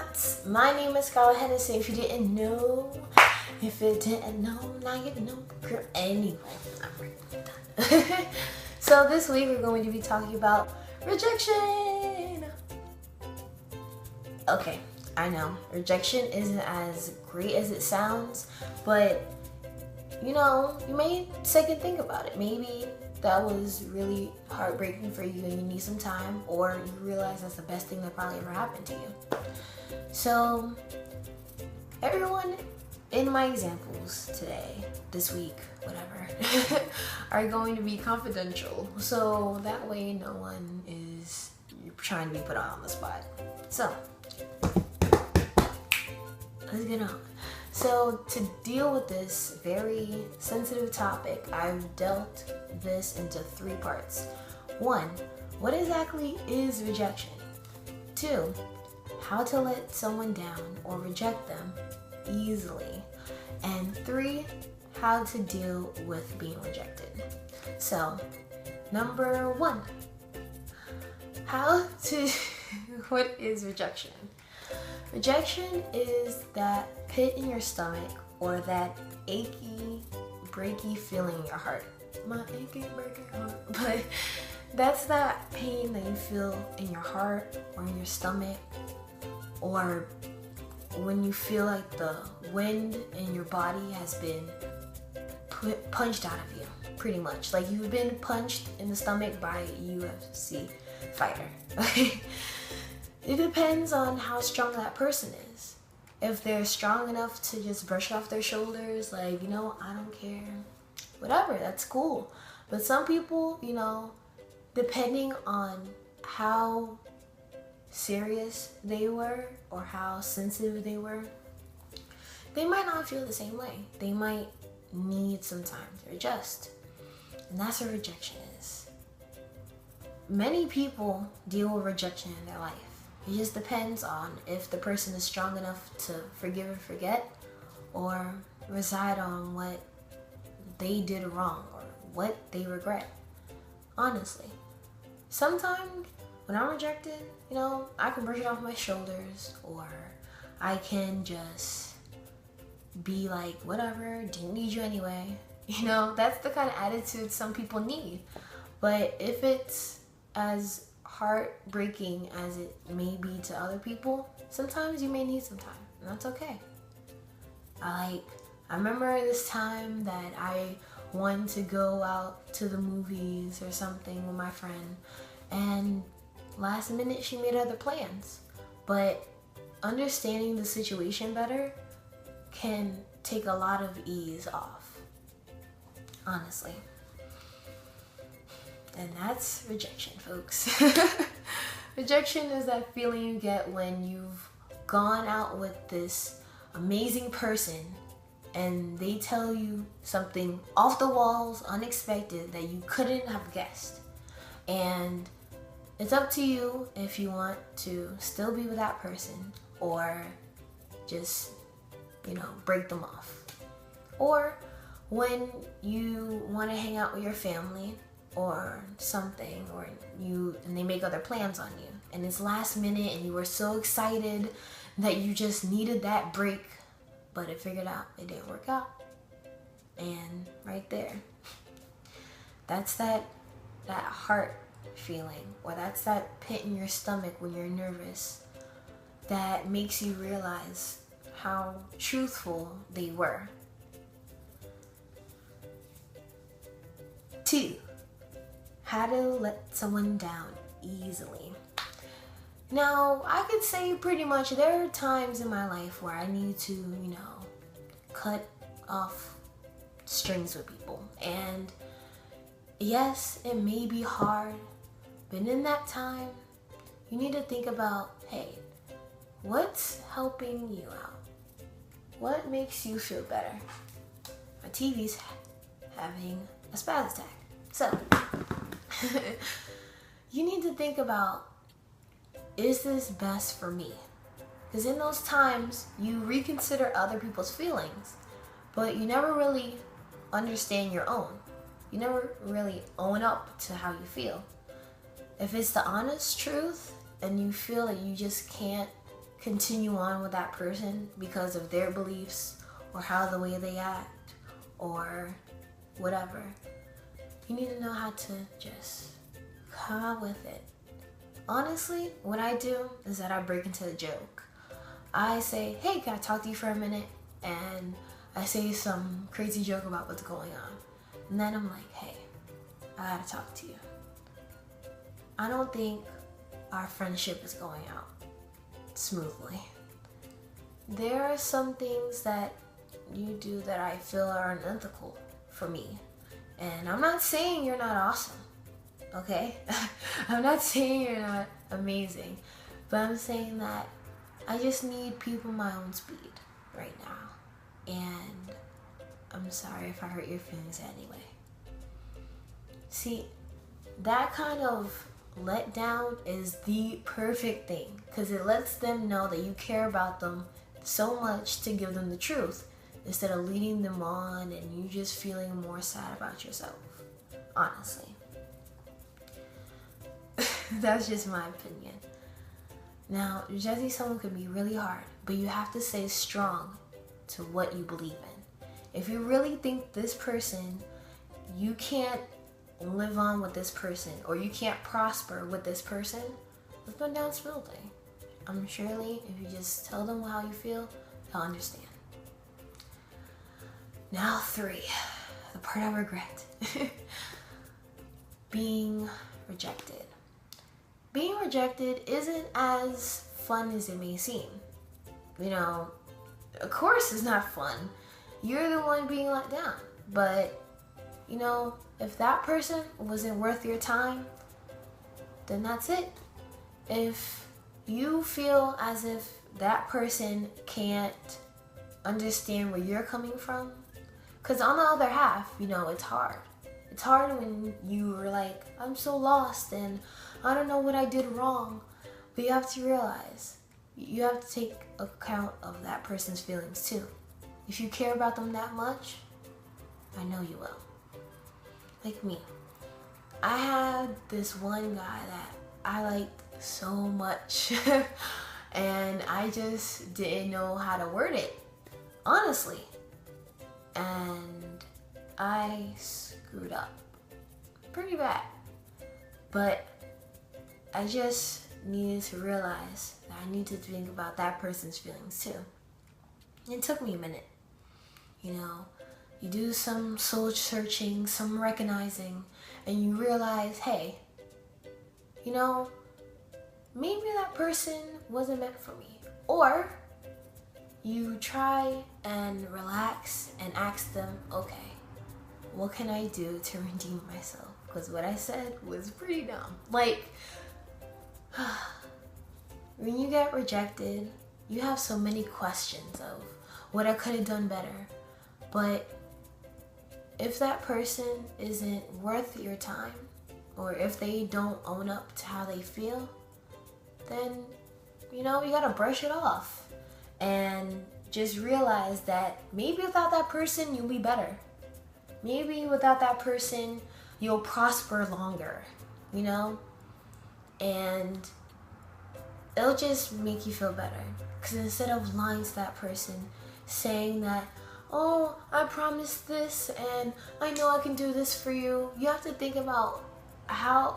not? My name is Scarlett Hennessy. If you didn't know, now you know. Girl, anyway, I'm done. So this week we're going to be talking about rejection. Okay, I know rejection isn't as great as it sounds, but you may second think about it. Maybe that was really heartbreaking for you and you need some time, or you realize that's the best thing that probably ever happened to you. So everyone in my examples today, this week, whatever, are going to be confidential. So that way no one is trying to be put on the spot. So let's get on. So to deal with this very sensitive topic, I've dealt this into 3 parts. 1, what exactly is rejection? 2, how to let someone down or reject them easily. And 3, how to deal with being rejected. So, number 1, what is rejection? Rejection is that pit in your stomach or that achy, breaky feeling in your heart. My achy, breaky heart. But that's that pain that you feel in your heart or in your stomach, or when you feel like the wind in your body has been punched out of you, pretty much. Like you've been punched in the stomach by a UFC fighter. It depends on how strong that person is. If they're strong enough to just brush off their shoulders, like, I don't care, whatever, that's cool. But some people, depending on how serious they were or how sensitive they were, they might not feel the same way. They might need some time to adjust. And that's what rejection is. Many people deal with rejection in their life. It just depends on if the person is strong enough to forgive and forget, or reside on what they did wrong or what they regret. Honestly, sometimes when I'm rejected, I can brush it off my shoulders, or I can just be like, whatever, didn't need you anyway. That's the kind of attitude some people need. But if it's as heartbreaking as it may be to other people, sometimes you may need some time, and that's okay. I remember this time that I wanted to go out to the movies or something with my friend, and last minute she made other plans. But understanding the situation better can take a lot of ease off, honestly. And that's rejection, folks. Rejection is that feeling you get when you've gone out with this amazing person and they tell you something off the walls, unexpected, that you couldn't have guessed. And it's up to you if you want to still be with that person or just, break them off. Or when you want to hang out with your family or something, and they make other plans on you, and it's last minute and you were so excited that you just needed that break, but it didn't work out. And right there, that's that heart feeling, or that's that pit in your stomach when you're nervous, that makes you realize how truthful they were. 2, how to let someone down easily. Now, I could say pretty much there are times in my life where I need to, cut off strings with people. And yes, it may be hard, but in that time, you need to think about, hey, what's helping you out? What makes you feel better? My TV's having a spaz attack. So, you need to think about, is this best for me? Because in those times, you reconsider other people's feelings, but you never really understand your own. You never really own up to how you feel. If it's the honest truth and you feel that you just can't continue on with that person because of their beliefs or how the way they act or whatever. You need to know how to just come out with it. Honestly, what I do is that I break into a joke. I say, hey, can I talk to you for a minute? And I say some crazy joke about what's going on. And then I'm like, hey, I gotta talk to you. I don't think our friendship is going out smoothly. There are some things that you do that I feel are unethical for me. And I'm not saying you're not awesome, okay? I'm not saying you're not amazing, but I'm saying that I just need people my own speed right now. And I'm sorry if I hurt your feelings anyway. See, that kind of letdown is the perfect thing because it lets them know that you care about them so much to give them the truth instead of leading them on and you just feeling more sad about yourself. Honestly. That's just my opinion. Now, judging someone can be really hard, but you have to stay strong to what you believe in. If you really think this person, you can't live on with this person or you can't prosper with this person, let's go down smoothly. I'm surely if you just tell them how you feel, they'll understand. Now 3, the part I regret. Being rejected. Being rejected isn't as fun as it may seem. You know, of course it's not fun. You're the one being let down. But, you know, if that person wasn't worth your time, then that's it. If you feel as if that person can't understand where you're coming from, because on the other half, you know, it's hard. It's hard when you are like, I'm so lost and I don't know what I did wrong. But you have to realize, you have to take account of that person's feelings too. If you care about them that much, I know you will. Like me. I had this one guy that I liked so much and I just didn't know how to word it, honestly. And I screwed up pretty bad. But I just needed to realize that I need to think about that person's feelings too. It took me a minute. You know, you do some soul searching, some recognizing, and you realize, hey, you know, maybe that person wasn't meant for me. Or you try and relax and ask them, okay, what can I do to redeem myself? Because what I said was pretty dumb. Like, when you get rejected, you have so many questions of what I could have done better. But if that person isn't worth your time, or if they don't own up to how they feel, then, you know, you gotta brush it off. And just realize that maybe without that person, you'll be better. Maybe without that person, you'll prosper longer, you know? And it'll just make you feel better. Because instead of lying to that person, saying that, oh, I promised this and I know I can do this for you, you have to think about how,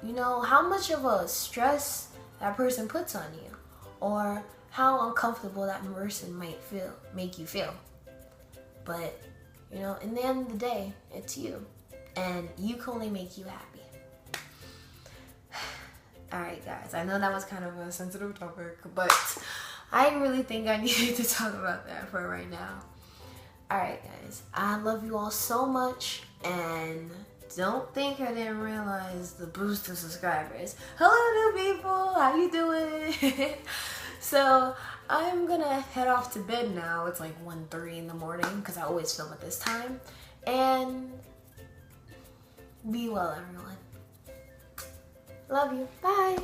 you know, how much of a stress that person puts on you, or how uncomfortable that person might make you feel. But, you know, in the end of the day, it's you. And you can only make you happy. Alright guys, I know that was kind of a sensitive topic, but I really think I needed to talk about that for right now. Alright guys, I love you all so much, and don't think I didn't realize the boost of subscribers. Hello new people, how you doing? So I'm gonna head off to bed now. It's like 1:30 in the morning because I always film at this time. And be well everyone. Love you, bye.